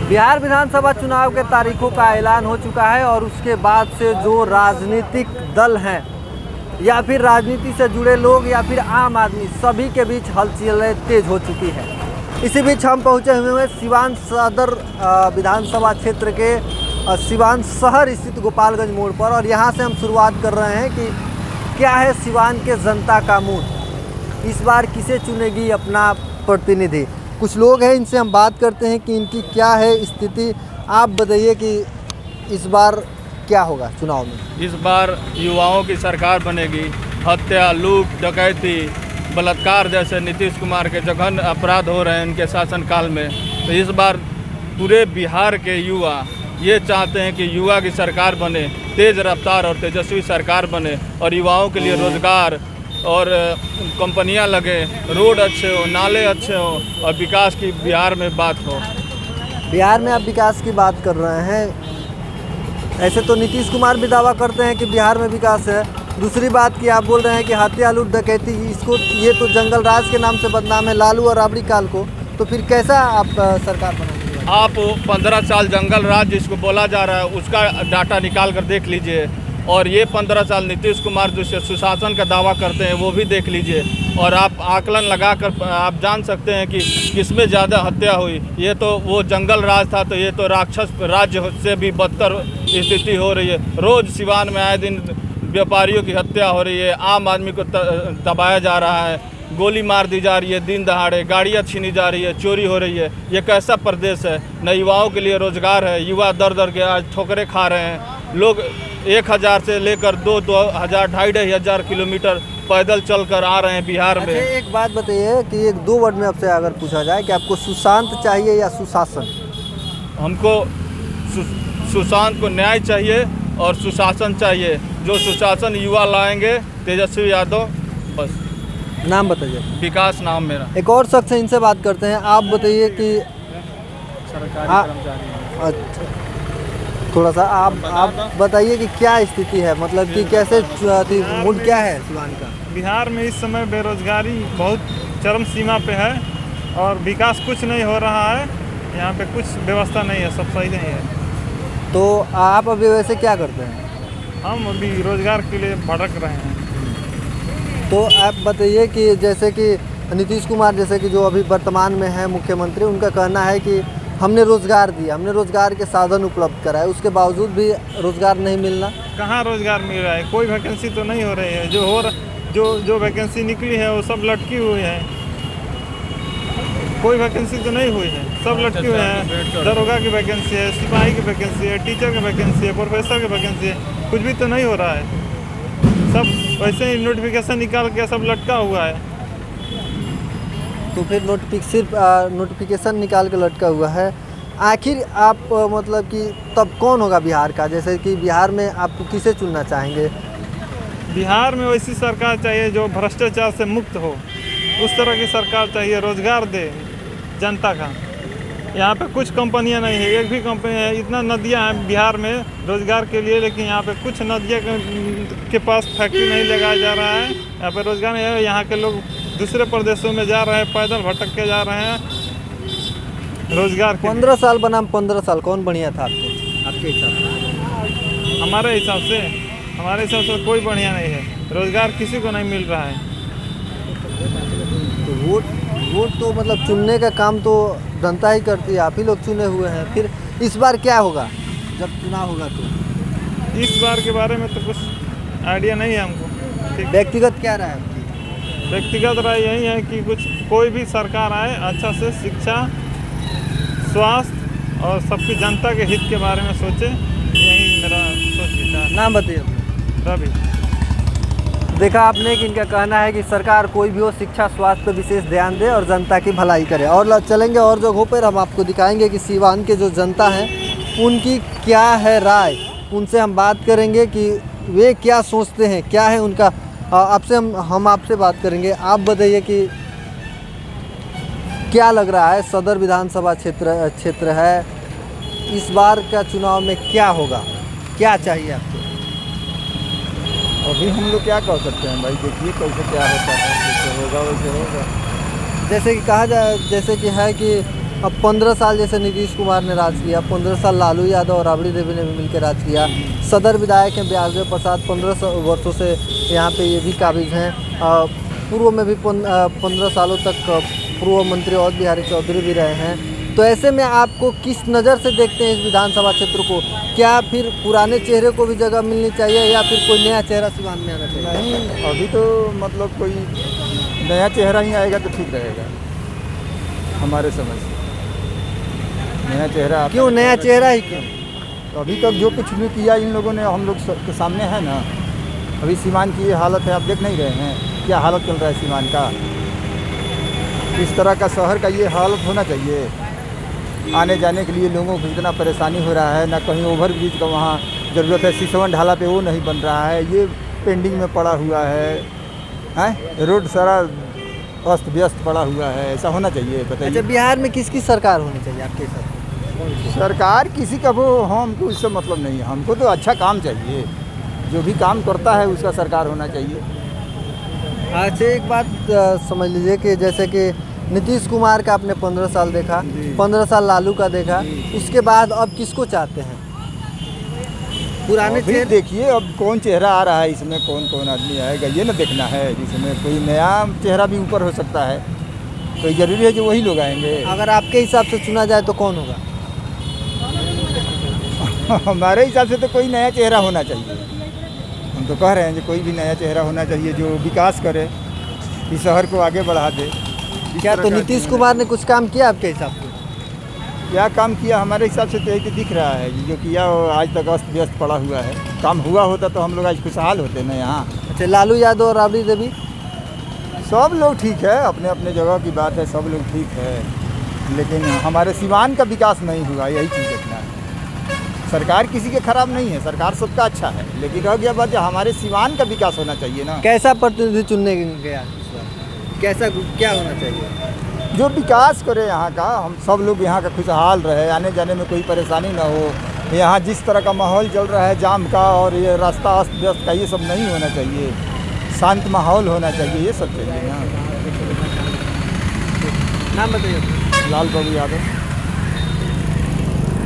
बिहार विधानसभा चुनाव के तारीखों का ऐलान हो चुका है और उसके बाद से जो राजनीतिक दल हैं या फिर राजनीति से जुड़े लोग या फिर आम आदमी, सभी के बीच हलचलें तेज हो चुकी है। इसी बीच हम पहुंचे हुए हैं सिवान सदर विधानसभा क्षेत्र के सिवान शहर स्थित गोपालगंज मोड़ पर, और यहां से हम शुरुआत कर रहे हैं कि क्या है सिवान के जनता का मूड, इस बार किसे चुनेगी अपना प्रतिनिधि। कुछ लोग हैं, इनसे हम बात करते हैं कि इनकी क्या है स्थिति। आप बताइए कि इस बार क्या होगा चुनाव में। इस बार युवाओं की सरकार बनेगी। हत्या, लूट, डकैती, बलात्कार जैसे नीतीश कुमार के जघन्य अपराध हो रहे हैं इनके शासनकाल में, तो इस बार पूरे बिहार के युवा ये चाहते हैं कि युवा की सरकार बने, तेज़ रफ्तार और तेजस्वी सरकार बने और युवाओं के लिए रोज़गार और कंपनियां लगे, रोड अच्छे हो, नाले अच्छे हो और विकास की बिहार में बात हो। बिहार में आप विकास की बात कर रहे हैं, ऐसे तो नीतीश कुमार भी दावा करते हैं कि बिहार में विकास है। दूसरी बात कि आप बोल रहे हैं कि हत्या, लूट, डकैती, इसको ये तो जंगल राज के नाम से बदनाम है लालू और राबड़ी काल को, तो फिर कैसा आप सरकार बनाएंगे? आप 15 साल जंगल राज जिसको बोला जा रहा है उसका डाटा निकाल कर देख लीजिए, और ये 15 साल नीतीश कुमार जो सुशासन का दावा करते हैं वो भी देख लीजिए, और आप आकलन लगाकर आप जान सकते हैं कि किसमें ज़्यादा हत्या हुई। ये तो वो जंगल राज था, तो ये तो राक्षस राज्य से भी बदतर स्थिति हो रही है। रोज़ सिवान में आए दिन व्यापारियों की हत्या हो रही है, आम आदमी को दबाया जा रहा है, गोली मार दी जा रही है दिन दहाड़े, गाड़ियाँ छीनी जा रही है, चोरी हो रही है। ये कैसा प्रदेश है? न युवाओं के लिए रोज़गार है, युवा दर दर के आज ठोकरें खा रहे हैं। लोग 1000 से लेकर 2000, 2500 किलोमीटर पैदल चलकर आ रहे हैं बिहार में। एक बात बताइए कि एक दो वर्ड में आपसे अगर पूछा जाए कि आपको सुशांत चाहिए या सुशासन? हमको सुशांत को न्याय चाहिए और सुशासन चाहिए। जो सुशासन युवा लाएंगे, तेजस्वी यादव। बस। नाम बताइए। विकास नाम मेरा। एक और शख्स है, इनसे बात करते हैं। आप बताइए कि सरकारी कर्मचारी। अच्छा, थोड़ा सा आप बताइए कि क्या स्थिति है, मतलब कि कैसे मूड क्या है सिवान का? बिहार में इस समय बेरोजगारी बहुत चरम सीमा पे है और विकास कुछ नहीं हो रहा है। यहाँ पे कुछ व्यवस्था नहीं है, सब सही नहीं है। तो आप अभी वैसे क्या करते हैं? हम अभी रोजगार के लिए भटक रहे हैं। तो आप बताइए कि जैसे कि नीतीश कुमार जैसे कि जो अभी वर्तमान में है मुख्यमंत्री, उनका कहना है कि हमने रोज़गार दिया, हमने रोज़गार के साधन उपलब्ध कराए, उसके बावजूद भी रोज़गार नहीं मिलना। कहाँ रोजगार मिल रहा है? कोई वैकेंसी तो नहीं हो रही है। जो वैकेंसी निकली है वो सब लटकी हुई है। कोई वैकेंसी तो नहीं हुई है, सब लटकी हुए हैं। दरोगा की वैकेंसी है, सिपाही की वैकेंसी है, टीचर की वैकेंसी है, प्रोफेसर की वैकेंसी है, कुछ भी तो नहीं हो रहा है। सब वैसे ही नोटिफिकेशन निकाल के सब लटका हुआ है। तो फिर सिर्फ नोटिफिकेशन निकाल के लटका हुआ है। आखिर आप मतलब कि तब कौन होगा बिहार का? जैसे कि बिहार में आप किसे चुनना चाहेंगे? बिहार में वैसी सरकार चाहिए जो भ्रष्टाचार से मुक्त हो, उस तरह की सरकार चाहिए, रोजगार दे जनता का। यहाँ पे कुछ कंपनियाँ नहीं है, एक भी कंपनी है। इतना नदियाँ हैं बिहार में रोजगार के लिए, लेकिन यहाँ पे कुछ नदियाँ के पास फैक्ट्री नहीं लगाया जा रहा है। यहाँ पे रोजगार नहीं है। यहाँ के लोग दूसरे प्रदेशों में जा रहे हैं, पैदल भटक के जा रहे हैं रोजगार के। 15 साल बनाम 15 साल कौन बढ़िया था आपके हिसाब से? हमारे हिसाब से कोई बढ़िया नहीं है। रोजगार किसी को नहीं मिल रहा है। तो वोट तो मतलब चुनने का काम तो जनता ही करती है, आप ही लोग चुने हुए हैं। फिर इस बार क्या होगा जब चुनाव होगा? तो इस बार के बारे में तो कुछ आइडिया नहीं है हमको। व्यक्तिगत क्या राय है आपकी? व्यक्तिगत राय यही है कि कोई भी सरकार आए, अच्छा से शिक्षा, स्वास्थ्य और सबकी जनता के हित के बारे में सोचे। यही मेरा सोच विचार। नाम बताइए। रवि। देखा आपने कि इनका कहना है कि सरकार कोई भी हो, शिक्षा स्वास्थ्य पर विशेष ध्यान दे और जनता की भलाई करे। और चलेंगे और जगहों पर हम आपको दिखाएंगे कि सिवान के जो जनता हैं उनकी क्या है राय। उनसे हम बात करेंगे कि वे क्या सोचते हैं, क्या है उनका। हम आपसे बात करेंगे। आप बताइए कि क्या लग रहा है, सदर विधानसभा क्षेत्र है, इस बार का चुनाव में क्या होगा, क्या चाहिए आपको? अभी हम लोग क्या कर सकते हैं भाई, देखिए कैसे क्या होता है, जैसे होगा वैसे होगा। जैसे कि कहा जाए, जैसे कि है कि अब 15 साल जैसे नीतीश कुमार ने राज किया, 15 साल लालू यादव और राबड़ी देवी ने भी मिलकर राज किया। सदर विधायक हैं ब्यासदेव प्रसाद, 15 वर्षों से यहाँ पे ये भी काबिज हैं। पूर्व में भी 15 सालों तक पूर्व मंत्री अवध बिहारी चौधरी भी रहे हैं। तो ऐसे में आपको किस नज़र से देखते हैं इस विधानसभा क्षेत्र को? क्या फिर पुराने चेहरे को भी जगह मिलनी चाहिए या फिर कोई नया चेहरा सिवान में आना चाहिए? नहीं, अभी तो मतलब कोई नया चेहरा ही आएगा तो ठीक रहेगा हमारे समझ से। नया चेहरा क्यों नया चेहरा ही क्यों? तो अभी तक जो कुछ भी किया इन लोगों ने हम लोग के सामने है ना। अभी सीमान की ये हालत है, आप देख नहीं रहे हैं क्या हालत चल रहा है सीमान का। इस तरह का शहर का ये हालत होना चाहिए। आने जाने के लिए लोगों को इतना परेशानी हो रहा है, ना कहीं ओवर ब्रिज का वहाँ ज़रूरत है, सिसवन ढाला पे वो नहीं बन रहा है, ये पेंडिंग में पड़ा हुआ है रोड सारा अस्त व्यस्त पड़ा हुआ है। ऐसा होना चाहिए बताइए। अच्छा, बिहार में किसकी सरकार होनी चाहिए आपके हिसाब से? सरकार किसी का वो हमको इससे मतलब नहीं है। हमको तो अच्छा काम चाहिए, जो भी काम करता है उसका सरकार होना चाहिए। अच्छा, एक बात समझ लीजिए कि जैसे कि नीतीश कुमार का आपने 15 साल देखा, 15 साल लालू का देखा, उसके बाद अब किसको चाहते हैं? पुराने अभी चेहरे देखिए अब कौन चेहरा आ रहा है, इसमें कौन कौन आदमी आएगा ये ना देखना है। जिसमें कोई नया चेहरा भी ऊपर हो सकता है, तो ज़रूरी है कि वही लोग आएंगे। अगर आपके हिसाब से चुना जाए तो कौन होगा? हमारे हिसाब से तो कोई नया चेहरा होना चाहिए। हम तो कह रहे हैं कि कोई भी नया चेहरा होना चाहिए जो विकास करे, इस शहर को आगे बढ़ा दे। क्या तो नीतीश कुमार ने कुछ काम किया आपके हिसाब से? क्या काम किया हमारे हिसाब से तो यही दिख रहा है जो किया वो आज तक अस्त व्यस्त पड़ा हुआ है। काम हुआ होता तो हम लोग आज खुशहाल होते ना यहाँ। अच्छा, लालू यादव और राबड़ी देवी सब लोग ठीक है, अपने अपने जगह की बात है, सब लोग ठीक है, लेकिन हमारे सिवान का विकास नहीं हुआ, यही चीज़ देखना है। सरकार किसी के खराब नहीं है, सरकार सबका अच्छा है, लेकिन रह गया बात हमारे सिवान का विकास होना चाहिए ना। कैसा प्रतिनिधि चुनने गया इस बार? कैसा क्या होना चाहिए? जो विकास करे यहाँ का, हम सब लोग यहाँ का खुशहाल रहे, आने जाने में कोई परेशानी ना हो। यहाँ जिस तरह का माहौल चल रहा है जाम का और ये रास्ता अस्त व्यस्त का, ये सब नहीं होना चाहिए। शांत माहौल होना चाहिए, ये सब चाहिए यहाँ। नाम बताइए। लाल बाबू यादव।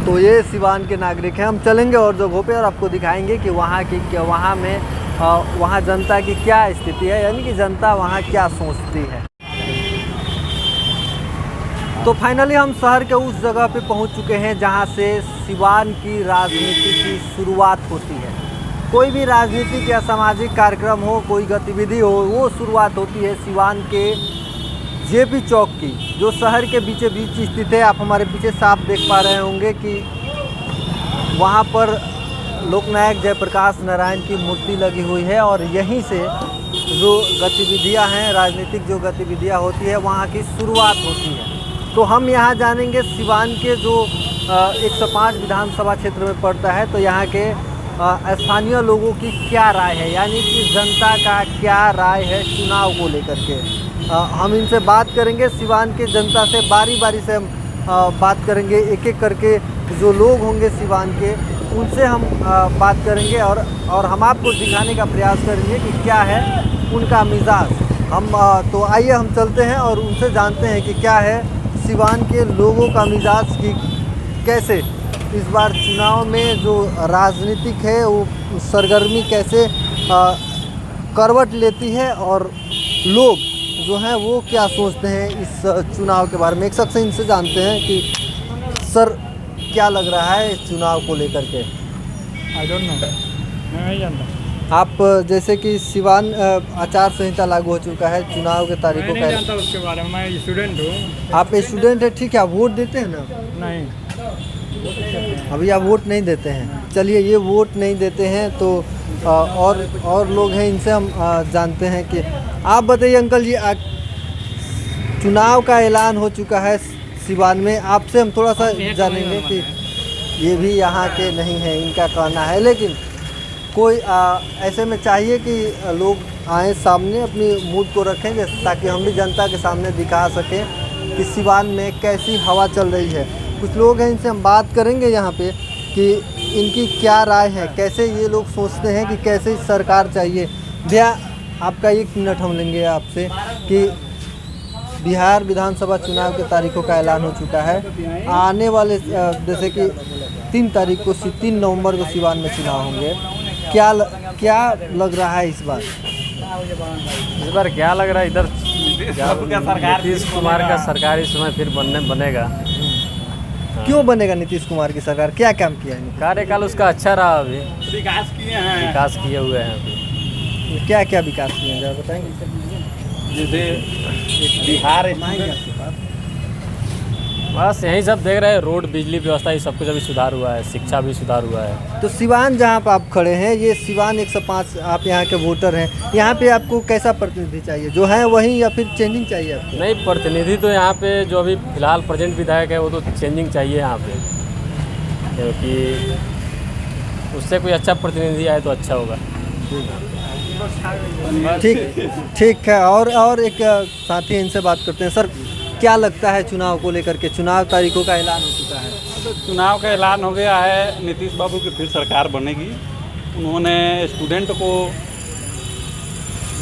तो ये सिवान के नागरिक हैं। हम चलेंगे और जगहों पे और आपको दिखाएंगे कि वहाँ में वहाँ जनता की क्या स्थिति है, यानी कि जनता वहाँ क्या सोचती है। तो फाइनली हम शहर के उस जगह पे पहुँच चुके हैं जहाँ से सिवान की राजनीति की शुरुआत होती है। कोई भी राजनीतिक या सामाजिक कार्यक्रम हो, कोई गतिविधि हो, वो शुरुआत होती है सिवान के जेपी चौक की, जो शहर के बीचों बीच स्थित है। आप हमारे पीछे साफ देख पा रहे होंगे कि वहाँ पर लोकनायक जयप्रकाश नारायण की मूर्ति लगी हुई है और यहीं से जो गतिविधियाँ हैं, राजनीतिक जो गतिविधियाँ होती है, वहाँ की शुरुआत होती है। तो हम यहाँ जानेंगे सिवान के जो 105 विधानसभा क्षेत्र में पड़ता है, तो यहाँ के स्थानीय लोगों की क्या राय है, यानी कि जनता का क्या राय है चुनाव को लेकर के। हम इनसे बात करेंगे, सिवान के जनता से बारी बारी से हम बात करेंगे, एक एक करके जो लोग होंगे सिवान के उनसे हम बात करेंगे और हम आपको दिखाने का प्रयास करेंगे कि क्या है उनका मिजाज। हम तो आइए हम चलते हैं और उनसे जानते हैं कि क्या है सिवान के लोगों का मिजाज की, कैसे इस बार चुनाव में जो राजनीतिक है वो सरगर्मी कैसे करवट लेती है और लोग जो हैं वो क्या सोचते हैं इस चुनाव के बारे में। एक शख्स इनसे जानते हैं कि सर क्या लग रहा है इस चुनाव को लेकर के? आई डोंट नो, मैं नहीं जानता। आप जैसे कि सिवान आचार संहिता लागू हो चुका है, चुनाव के तारीखों मैं नहीं जानता उसके बारे में, मैं स्टूडेंट हूँ। आप स्टूडेंट हैं, ठीक है। आप वोट देते हैं ना? नहीं, अभी आप वोट नहीं देते हैं। चलिए, ये वोट नहीं देते हैं तो और लोग हैं, इनसे हम जानते हैं कि आप बताइए अंकल जी, चुनाव का ऐलान हो चुका है सिवान में, आपसे हम थोड़ा सा जानेंगे कि ये भी यहाँ के नहीं है, इनका कहना है, लेकिन कोई ऐसे में चाहिए कि लोग आए सामने, अपनी मूड को रखें ताकि हम भी जनता के सामने दिखा सकें कि सिवान में कैसी हवा चल रही है। कुछ लोग हैं, इनसे हम बात करेंगे यहाँ पे कि इनकी क्या राय है, कैसे ये लोग सोचते हैं कि कैसे सरकार चाहिए। भैया, आपका 1 मिनट हम लेंगे आपसे कि बिहार विधानसभा चुनाव के तारीखों का ऐलान हो चुका है। आने वाले जैसे कि 3 तारीख को 3 नवंबर को सिवान में चुनाव होंगे। क्या लग रहा है इस बार? क्या लग रहा है इधर नीतीश कुमार का सरकार इस समय फिर बनेगा। क्यों बनेगा नीतीश कुमार की सरकार? क्या काम किया है? कार्यकाल उसका अच्छा रहा, अभी विकास किए हुए हैं अभी। क्या क्या विकास किए हैं जरा बताएंगे? जैसे बिहार बस यही सब देख रहे हैं, रोड, बिजली व्यवस्था, ये सब कुछ अभी सुधार हुआ है, शिक्षा भी सुधार हुआ है। तो सिवान जहाँ पर आप खड़े हैं, ये सिवान 105 आप यहाँ के वोटर हैं, यहाँ पे आपको कैसा प्रतिनिधि चाहिए? जो है वही या फिर चेंजिंग चाहिए आपको? नहीं, प्रतिनिधि तो यहाँ पे जो अभी फिलहाल प्रेजेंट विधायक है वो तो चेंजिंग चाहिए यहाँ पे, क्योंकि उससे कोई अच्छा प्रतिनिधि आए तो अच्छा होगा। ठीक है। और एक साथी इनसे बात करते हैं। सर, क्या लगता है चुनाव को लेकर के? चुनाव तारीखों का ऐलान हो चुका है। तो चुनाव का ऐलान हो गया है, नीतीश बाबू की फिर सरकार बनेगी। उन्होंने स्टूडेंट को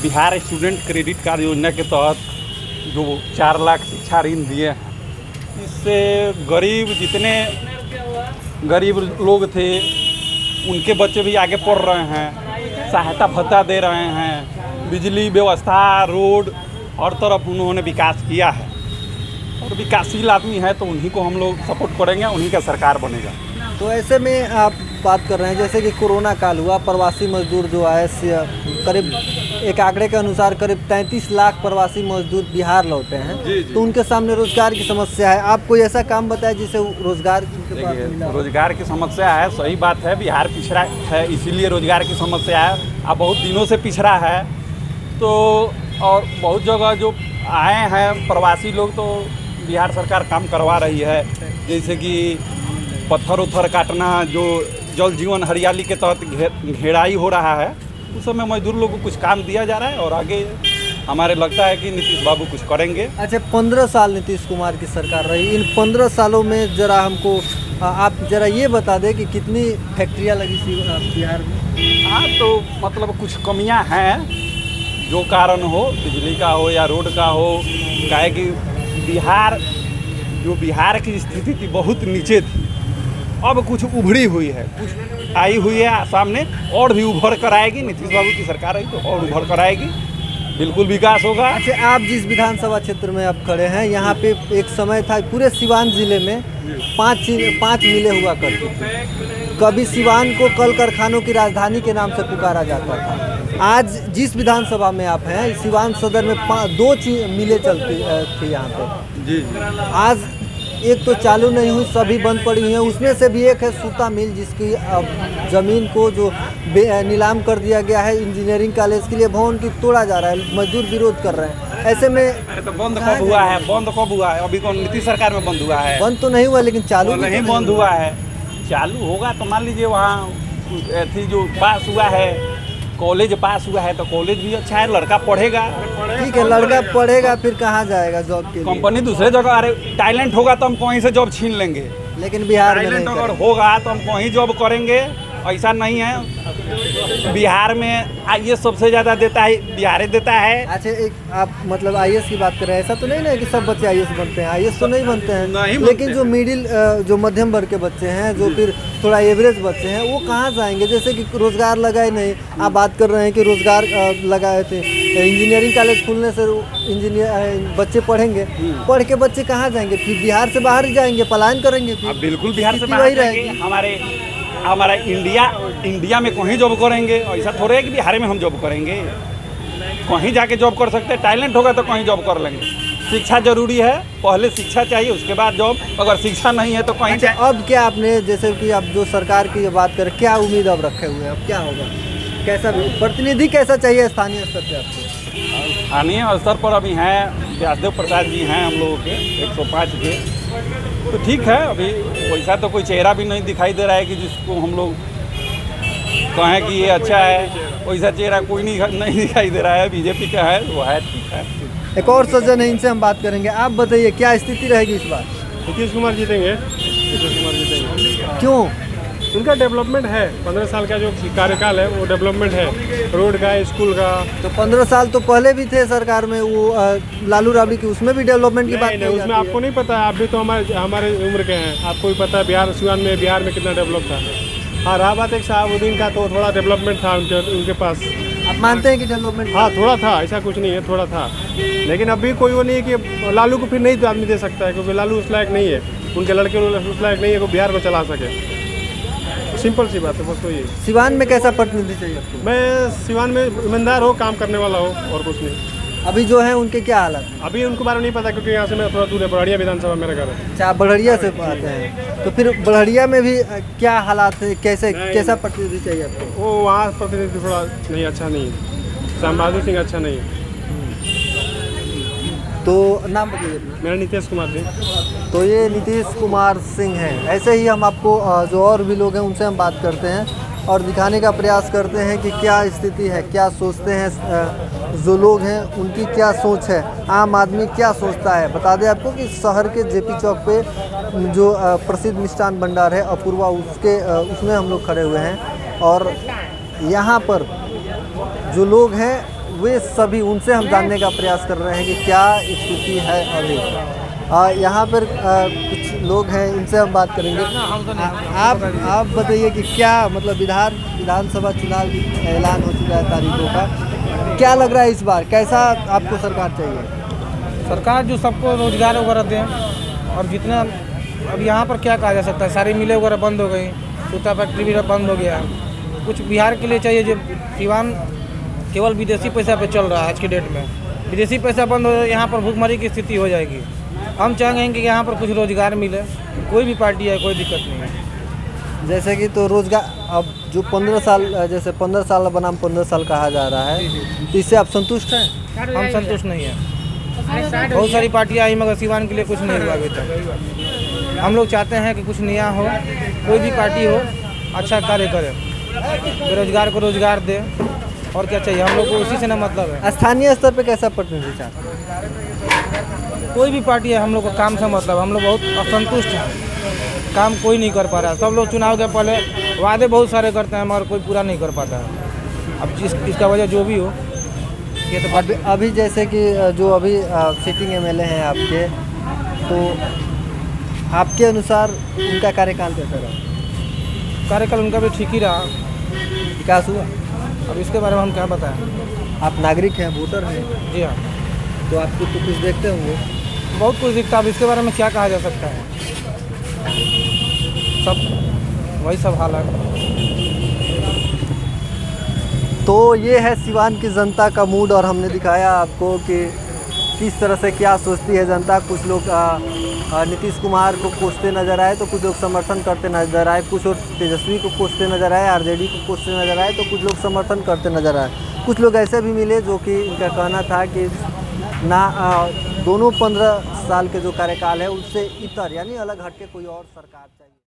बिहार स्टूडेंट क्रेडिट कार्ड योजना के तहत जो 4 लाख शिक्षा ऋण दिए हैं, इससे जितने गरीब लोग थे उनके बच्चे भी आगे पढ़ रहे हैं, सहायता भत्ता दे रहे हैं, बिजली व्यवस्था, रोड, हर तरफ उन्होंने विकास किया है। और विकासशील आदमी है तो उन्हीं को हम लोग सपोर्ट करेंगे, उन्हीं का सरकार बनेगा। तो ऐसे में आप बात कर रहे हैं जैसे कि कोरोना काल हुआ, प्रवासी मजदूर जो आए, करीब एक आंकड़े के अनुसार करीब 33 लाख प्रवासी मजदूर बिहार लौटे हैं। जी। तो उनके सामने रोजगार की समस्या है। आप कोई ऐसा काम बताएं जिससे रोजगार उनके पास मिला? रोजगार की समस्या है, सही बात है, बिहार पिछड़ा है इसीलिए रोजगार की समस्या है। अब बहुत दिनों से पिछड़ा है तो, और बहुत जगह जो आए हैं प्रवासी लोग तो बिहार सरकार काम करवा रही है, जैसे कि पत्थर उत्थर काटना, जो जल जीवन हरियाली के तहत घेराई हो रहा है, उस समय मजदूर लोग को कुछ काम दिया जा रहा है और आगे हमारे लगता है कि नीतीश बाबू कुछ करेंगे। अच्छा, 15 साल नीतीश कुमार की सरकार रही। इन 15 सालों में जरा हमको आप जरा ये बता दें कि कितनी फैक्ट्रियाँ लगी थी बिहार में? हाँ, तो मतलब कुछ कमियां हैं, जो कारण हो, बिजली का हो या रोड का हो। काहे कि बिहार की स्थिति थी बहुत नीचे थी, अब कुछ उभरी हुई है, कुछ आई हुई है सामने, और भी उभर कर आएगी। नीतीश बाबू की सरकार आई तो और उभर कर आएगी, बिल्कुल विकास होगा। अच्छा, आप जिस विधानसभा क्षेत्र में आप खड़े हैं, यहाँ पे एक समय था पूरे सिवान जिले में 5 मिलें हुआ करती थी। कभी सिवान को कल कारखानों की राजधानी के नाम से पुकारा जाता था। आज जिस विधानसभा में आप हैं, सिवान सदर में 2 मिलें चलती थी यहाँ पे। जी। आज एक तो चालू नहीं हुई, सभी बंद पड़ी हुई हैं। उसमें से भी एक है सूता मिल, जिसकी ज़मीन को जो नीलाम कर दिया गया है इंजीनियरिंग कॉलेज के लिए, भवन की तोड़ा जा रहा है, मजदूर विरोध कर रहे हैं। ऐसे में तो बंद कब हुआ है? बंद कब हुआ है? अभी कौन नीतीश सरकार में बंद हुआ है? बंद तो नहीं हुआ, लेकिन चालू तो नहीं बंद हुआ है। चालू होगा तो मान लीजिए वहाँ थी जो पास हुआ है, कॉलेज पास हुआ है तो कॉलेज भी अच्छा है, लड़का पढ़ेगा। ठीक है, लड़का पढ़ेगा, फिर कहाँ जाएगा जॉब के लिए? कंपनी दूसरे जगह, अरे टैलेंट होगा तो हम कहीं से जॉब छीन लेंगे। लेकिन बिहार में टैलेंट नहीं अगर करेंगे। होगा तो हम कहीं जॉब करेंगे, ऐसा नहीं है। बिहार में आईएएस सबसे ज़्यादा देता है, बिहार देता है। अच्छा, एक आप मतलब आईएएस की बात कर रहे हैं, ऐसा तो नहीं ना कि सब बच्चे आईएएस बनते हैं? आईएएस तो नहीं बनते हैं, नहीं लेकिन बनते जो मध्यम वर्ग के बच्चे हैं, जो फिर थोड़ा एवरेज बच्चे हैं, वो कहाँ जाएंगे? जैसे कि रोजगार लगाए नहीं, आप बात कर रहे हैं कि रोजगार लगाए थे, इंजीनियरिंग कॉलेज खुलने से बच्चे पढ़ेंगे, पढ़ के बच्चे कहाँ जाएंगे? फिर बिहार से बाहर ही जाएंगे, पलायन करेंगे। अब बिल्कुल बिहार से स्थिति बाहर वही जाएंगे। हमारा इंडिया में कहीं जॉब करेंगे, ऐसा थोड़े है कि बिहार में हम जॉब करेंगे। कहीं जाके जॉब कर सकते हैं, टैलेंट होगा तो कहीं जॉब कर लेंगे। शिक्षा जरूरी है, पहले शिक्षा चाहिए, उसके बाद जॉब। अगर शिक्षा नहीं है तो कहीं अच्छा, अब क्या आपने, जैसे कि अब जो सरकार की बात करें, क्या उम्मीद अब रखे हुए हैं? अब क्या होगा? कैसा प्रतिनिधि कैसा चाहिए स्थानीय स्तर पर आपको? स्थानीय स्तर पर अभी हैं व्यासदेव प्रसाद जी हैं हम लोगों के 105 के, तो ठीक है। अभी वैसा तो कोई चेहरा भी नहीं दिखाई दे रहा है कि जिसको हम लोग कहें कि ये अच्छा है। वैसा चेहरा कोई नहीं दिखाई दे रहा है। बीजेपी का है वो है, ठीक है। एक और सज्जन है, इनसे हम बात करेंगे। आप बताइए क्या स्थिति रहेगी इस बार? नीतीश कुमार जीतेंगे। नीतीश कुमार जीतेंगे। क्यों? उनका डेवलपमेंट है, 15 साल का जो कार्यकाल है वो डेवलपमेंट है, रोड का, स्कूल का। तो 15 साल तो पहले भी थे सरकार में, वो लालू राबड़ी की, उसमें भी डेवलपमेंट की बात नहीं, उसमें आपको नहीं पता है, आप भी तो हमारे उम्र के हैं, आपको भी पता है बिहार में कितना डेवलप था। हाँ, रहा बात एक शहाबुद्दीन का, तो थोड़ा डेवलपमेंट था उनके पास। आप मानते हैं कि डेवलपमेंट? हाँ, थोड़ा था, ऐसा कुछ नहीं है, थोड़ा था, लेकिन अभी कोई वो नहीं है कि लालू को फिर नहीं तो आदमी दे सकता है, क्योंकि लालू उस लायक नहीं है, उनके लड़के उस लायक नहीं है कि बिहार को चला सके। सिंपल सी बात है, बस तो ये। सिवान में कैसा प्रतिनिधि चाहिए आपको? मैं सिवान में ईमानदार हो, काम करने वाला हो, और कुछ नहीं। अभी जो है उनके क्या हालात हैं? अभी उनको बारे में नहीं पता, क्योंकि यहाँ से मैं थोड़ा दूर है, बड़हरिया विधानसभा मेरा घर है। अच्छा, आप बड़हरिया से आते हैं, तो फिर बड़हरिया में भी क्या हालात है, कैसा प्रतिनिधि चाहिए आपको? वो वहाँ प्रतिनिधि थोड़ा नहीं, अच्छा नहीं है, श्याम बहादुर सिंह अच्छा नहीं है। तो नाम बताइए अपना। मेरा नीतीश कुमार जी। तो ये नीतीश कुमार सिंह हैं। ऐसे ही हम आपको जो और भी लोग हैं उनसे हम बात करते हैं और दिखाने का प्रयास करते हैं कि क्या स्थिति है, क्या सोचते हैं जो लोग हैं, उनकी क्या सोच है, आम आदमी क्या सोचता है। बता दें आपको कि शहर के जेपी चौक पे जो प्रसिद्ध मिष्ठान भंडार है अपूर्वा, उसमें हम लोग खड़े हुए हैं और यहाँ पर जो लोग हैं वे सभी, उनसे हम जानने का प्रयास कर रहे हैं कि क्या स्थिति है अभी। यहाँ पर कुछ लोग हैं, इनसे हम बात करेंगे। आप बताइए कि क्या मतलब विधानसभा चुनाव ऐलान हो चुका है तारीखों का, क्या लग रहा है इस बार, कैसा आपको सरकार चाहिए? सरकार जो सबको रोजगार वगैरह दें, और जितना अब यहाँ पर क्या कहा जा सकता है, सारी मिलें वगैरह बंद हो गई, सूता फैक्ट्री भी बंद हो गया। कुछ बिहार के लिए चाहिए, जो सिवान केवल विदेशी पैसा पे चल रहा है आज की डेट में, विदेशी पैसा बंद हो जाए, यहाँ पर भूखमरी की स्थिति हो जाएगी। हम चाहेंगे कि यहाँ पर कुछ रोजगार मिले, कोई भी पार्टी है, कोई दिक्कत नहीं है। जैसे कि तो रोजगार, अब जो 15 साल, जैसे 15 साल बनाम 15 साल कहा जा रहा है, तो इससे आप संतुष्ट हैं? हम संतुष्ट नहीं हैं। बहुत सारी पार्टियाँ आई मगर सिवान के लिए कुछ नहीं हुआ अभी तक। हम लोग चाहते हैं कि कुछ नया हो, कोई भी पार्टी हो, अच्छा कार्य करे, बेरोजगार को रोजगार दे, और क्या चाहिए हम लोग को, उसी से ना मतलब है। स्थानीय स्तर पे कैसा प्रतिनिधि चाहते हैं? कोई भी पार्टी है, हम लोग को काम से मतलब, हम लोग बहुत असंतुष्ट हैं, काम कोई नहीं कर पा रहा है। सब लोग चुनाव के पहले वादे बहुत सारे करते हैं मगर कोई पूरा नहीं कर पाता है। अब इसका वजह जो भी हो, ये तो अभी जैसे कि जो अभी सिटिंग एमएलए हैं आपके, तो आपके अनुसार उनका कार्यकाल कैसा रहा? कार्यकाल उनका भी ठीक ही रहा। विकास हुआ? अब इसके बारे में हम क्या बताएं? आप नागरिक हैं, वोटर हैं। जी हाँ, तो आपको तो कुछ देखते होंगे। बहुत कुछ दिखता है। अब इसके बारे में क्या कहा जा सकता है, सब वही सब हाल है। तो ये है सिवान की जनता का मूड, और हमने दिखाया आपको कि किस तरह से क्या सोचती है जनता। कुछ लोग नीतीश कुमार को कोसते नजर आए, तो कुछ लोग समर्थन करते नजर आए, कुछ लोग तेजस्वी को कोसते नजर आए, आरजेडी को कोसते नजर आए, तो कुछ लोग समर्थन करते नजर आए। कुछ लोग ऐसे भी मिले जो कि इनका कहना था कि ना दोनों 15 साल के जो कार्यकाल है उससे इतर, यानी अलग हटके कोई और सरकार चाहिए।